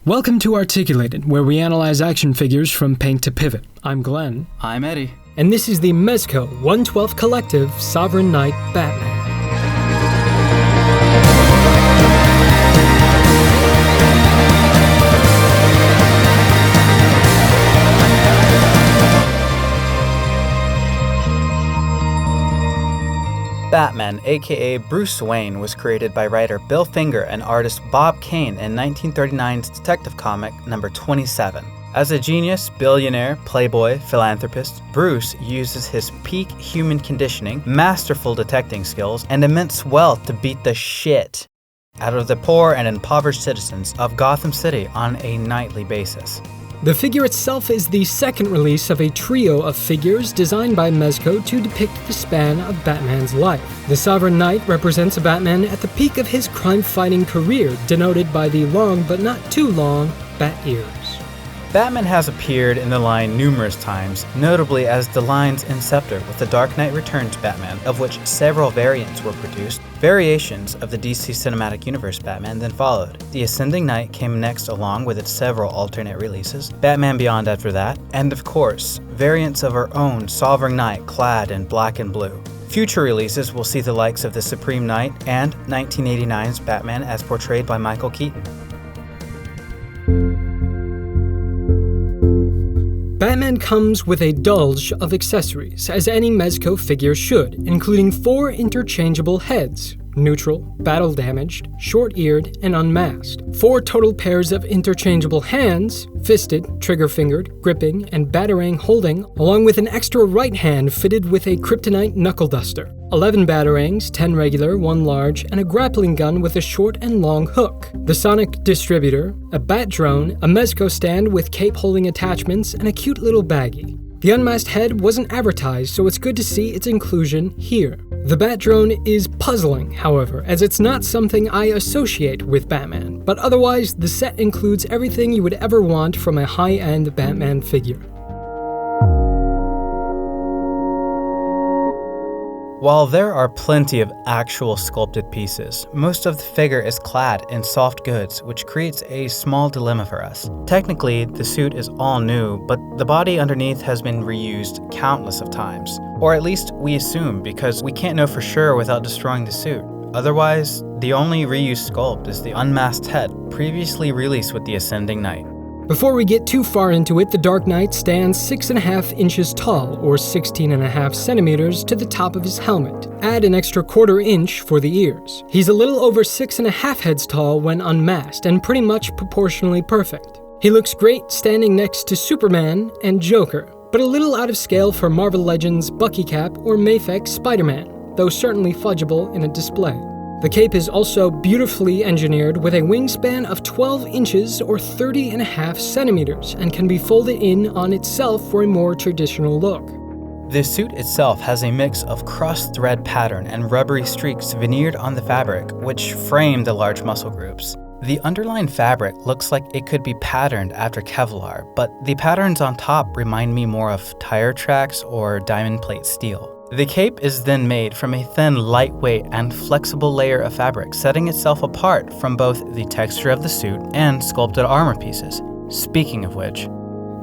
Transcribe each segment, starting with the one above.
Welcome to Articulated, where we analyze action figures from paint to pivot. I'm Glenn. I'm Eddie. And this is the Mezco 1/12 Collective Sovereign Knight Batman. Batman, aka Bruce Wayne, was created by writer Bill Finger and artist Bob Kane in 1939's Detective Comic number 27. As a genius, billionaire, playboy, philanthropist, Bruce uses his peak human conditioning, masterful detecting skills, and immense wealth to beat the shit out of the poor and impoverished citizens of Gotham City on a nightly basis. The figure itself is the second release of a trio of figures designed by Mezco to depict the span of Batman's life. The Sovereign Knight represents a Batman at the peak of his crime-fighting career, denoted by the long but not too long bat ears. Batman has appeared in the line numerous times, notably as the line's inceptor with the Dark Knight Returns Batman, of which several variants were produced. Variations of the DC Cinematic Universe Batman then followed. The Ascending Knight came next along with its several alternate releases, Batman Beyond after that, and of course, variants of our own Sovereign Knight clad in black and blue. Future releases will see the likes of the Supreme Knight and 1989's Batman as portrayed by Michael Keaton. Batman comes with a dulge of accessories, as any Mezco figure should, including 4 interchangeable heads: neutral, battle-damaged, short-eared, and unmasked. 4 total pairs of interchangeable hands, fisted, trigger-fingered, gripping, and batarang holding, along with an extra right hand fitted with a kryptonite knuckle duster. 11 batarangs, 10 regular, 1 large, and a grappling gun with a short and long hook. The sonic distributor, a bat drone, a Mezco stand with cape-holding attachments, and a cute little baggie. The unmasked head wasn't advertised, so it's good to see its inclusion here. The bat drone is puzzling, however, as it's not something I associate with Batman, but otherwise the set includes everything you would ever want from a high-end Batman figure. While there are plenty of actual sculpted pieces, most of the figure is clad in soft goods, which creates a small dilemma for us. Technically, the suit is all new, but the body underneath has been reused countless of times. Or at least we assume, because we can't know for sure without destroying the suit. Otherwise, the only reused sculpt is the unmasked head, previously released with the Ascending Knight. Before we get too far into it, the Dark Knight stands 6.5 inches tall, or 16.5 centimeters, to the top of his helmet. Add an extra 1/4 inch for the ears. He's a little over 6.5 heads tall when unmasked, and pretty much proportionally perfect. He looks great standing next to Superman and Joker, but a little out of scale for Marvel Legends' Bucky Cap or Mafek's Spider-Man, though certainly fudgeable in a display. The cape is also beautifully engineered with a wingspan of 12 inches or 30.5 centimeters and can be folded in on itself for a more traditional look. The suit itself has a mix of cross-thread pattern and rubbery streaks veneered on the fabric, which frame the large muscle groups. The underlying fabric looks like it could be patterned after Kevlar, but the patterns on top remind me more of tire tracks or diamond plate steel. The cape is then made from a thin, lightweight, and flexible layer of fabric, setting itself apart from both the texture of the suit and sculpted armor pieces. Speaking of which,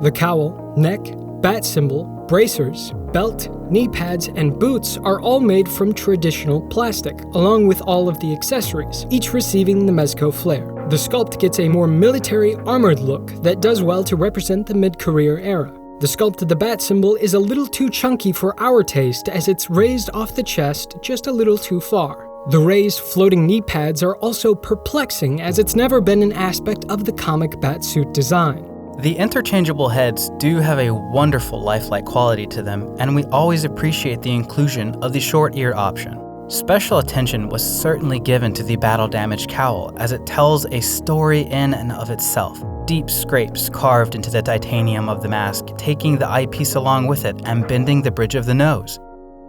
the cowl, neck, bat symbol, bracers, belt, knee pads, and boots are all made from traditional plastic, along with all of the accessories, each receiving the Mezco flair. The sculpt gets a more military, armored look that does well to represent the mid-career era. The sculpt of the bat symbol is a little too chunky for our taste, as it's raised off the chest just a little too far. The raised floating knee pads are also perplexing, as it's never been an aspect of the comic batsuit design. The interchangeable heads do have a wonderful lifelike quality to them, and we always appreciate the inclusion of the short ear option. Special attention was certainly given to the battle-damaged cowl, as it tells a story in and of itself. Deep scrapes carved into the titanium of the mask, taking the eyepiece along with it and bending the bridge of the nose.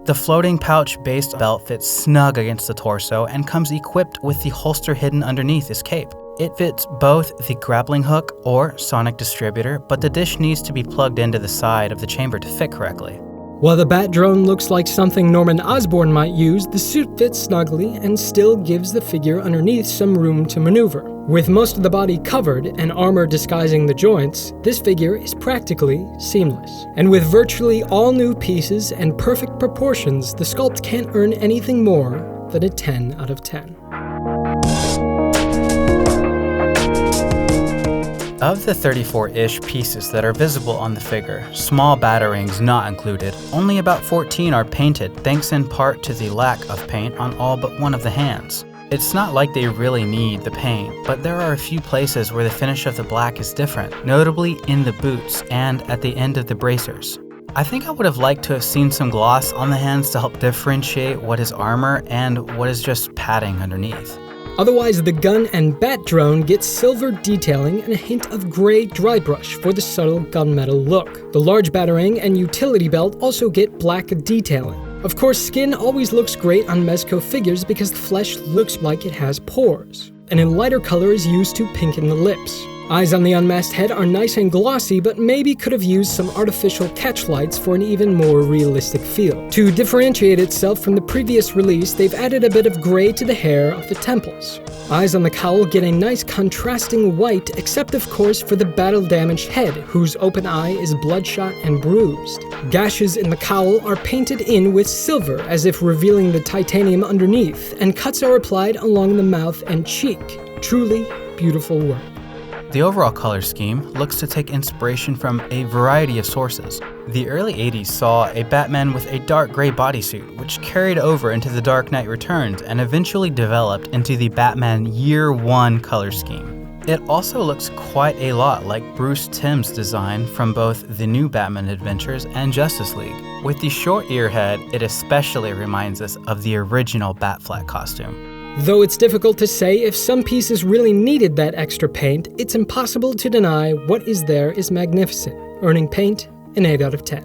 The floating pouch-based belt fits snug against the torso and comes equipped with the holster hidden underneath his cape. It fits both the grappling hook or sonic distributor, but the dish needs to be plugged into the side of the chamber to fit correctly. While the Bat drone looks like something Norman Osborn might use, the suit fits snugly and still gives the figure underneath some room to maneuver. With most of the body covered and armor disguising the joints, this figure is practically seamless. And with virtually all new pieces and perfect proportions, the sculpt can't earn anything more than a 10 out of 10. Of the 34-ish pieces that are visible on the figure, small batarangs not included, only about 14 are painted thanks in part to the lack of paint on all but one of the hands. It's not like they really need the paint, but there are a few places where the finish of the black is different, notably in the boots and at the end of the bracers. I think I would have liked to have seen some gloss on the hands to help differentiate what is armor and what is just padding underneath. Otherwise, the gun and Bat drone get silver detailing and a hint of gray dry brush for the subtle gunmetal look. The large batarang and utility belt also get black detailing. Of course, skin always looks great on Mezco figures because the flesh looks like it has pores. And a lighter color is used to pinken the lips. Eyes on the unmasked head are nice and glossy, but maybe could have used some artificial catch lights for an even more realistic feel. To differentiate itself from the previous release, they've added a bit of gray to the hair of the temples. Eyes on the cowl get a nice contrasting white, except of course for the battle-damaged head, whose open eye is bloodshot and bruised. Gashes in the cowl are painted in with silver, as if revealing the titanium underneath, and cuts are applied along the mouth and cheek. Truly beautiful work. The overall color scheme looks to take inspiration from a variety of sources. The early 80s saw a Batman with a dark gray bodysuit, which carried over into The Dark Knight Returns and eventually developed into the Batman Year One color scheme. It also looks quite a lot like Bruce Timm's design from both the new Batman Adventures and Justice League. With the short ear head, it especially reminds us of the original Batfleck costume. Though it's difficult to say if some pieces really needed that extra paint, it's impossible to deny what is there is magnificent, earning paint an 8 out of 10.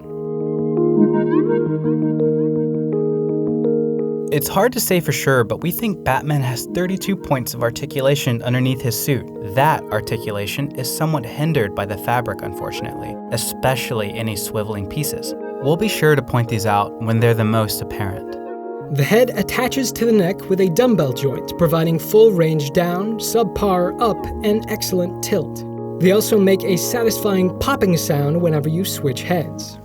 It's hard to say for sure, but we think Batman has 32 points of articulation underneath his suit. That articulation is somewhat hindered by the fabric, unfortunately, especially any swiveling pieces. We'll be sure to point these out when they're the most apparent. The head attaches to the neck with a dumbbell joint, providing full range down, subpar up, and excellent tilt. They also make a satisfying popping sound whenever you switch heads.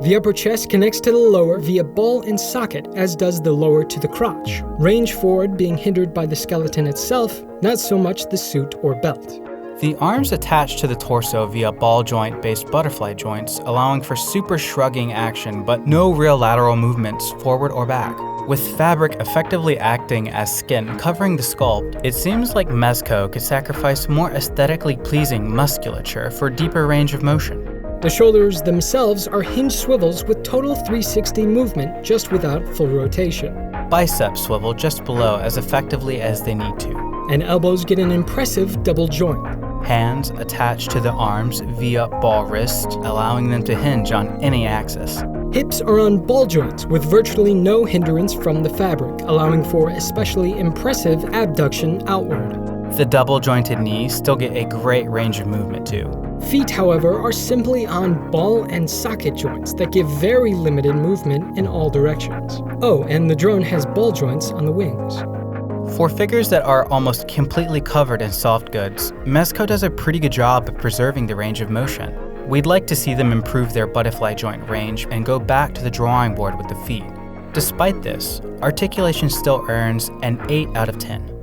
The upper chest connects to the lower via ball and socket, as does the lower to the crotch. Range forward being hindered by the skeleton itself, not so much the suit or belt. The arms attach to the torso via ball joint-based butterfly joints, allowing for super shrugging action but no real lateral movements forward or back. With fabric effectively acting as skin covering the sculpt, it seems like Mezco could sacrifice more aesthetically pleasing musculature for deeper range of motion. The shoulders themselves are hinged swivels with total 360 movement just without full rotation. Biceps swivel just below as effectively as they need to. And elbows get an impressive double joint. Hands attached to the arms via ball wrist, allowing them to hinge on any axis. Hips are on ball joints with virtually no hindrance from the fabric, allowing for especially impressive abduction outward. The double-jointed knees still get a great range of movement too. Feet, however, are simply on ball and socket joints that give very limited movement in all directions. Oh, and the drone has ball joints on the wings. For figures that are almost completely covered in soft goods, Mezco does a pretty good job of preserving the range of motion. We'd like to see them improve their butterfly joint range and go back to the drawing board with the feet. Despite this, articulation still earns an 8 out of 10.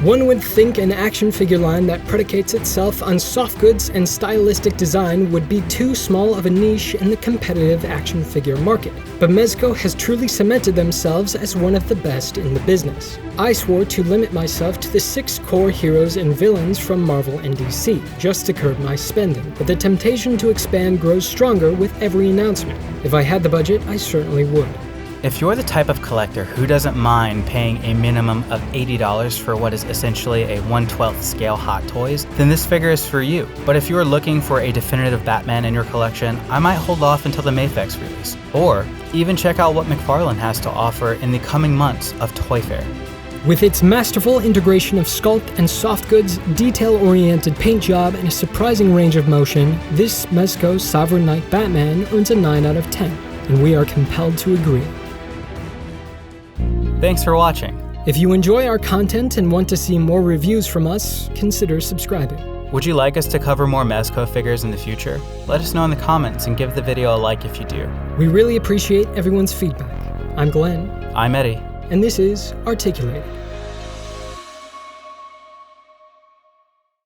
One would think an action figure line that predicates itself on soft goods and stylistic design would be too small of a niche in the competitive action figure market, but Mezco has truly cemented themselves as one of the best in the business. I swore to limit myself to the 6 core heroes and villains from Marvel and DC, just to curb my spending, but the temptation to expand grows stronger with every announcement. If I had the budget, I certainly would. If you're the type of collector who doesn't mind paying a minimum of $80 for what is essentially a 1/12 scale Hot Toys, then this figure is for you. But if you're looking for a definitive Batman in your collection, I might hold off until the Mafex release. Or even check out what McFarlane has to offer in the coming months of Toy Fair. With its masterful integration of sculpt and soft goods, detail-oriented paint job, and a surprising range of motion, this Mezco Sovereign Knight Batman earns a 9 out of 10, and we are compelled to agree. Thanks for watching. If you enjoy our content and want to see more reviews from us, consider subscribing. Would you like us to cover more Mezco figures in the future? Let us know in the comments and give the video a like if you do. We really appreciate everyone's feedback. I'm Glenn. I'm Eddie. And this is Articulated.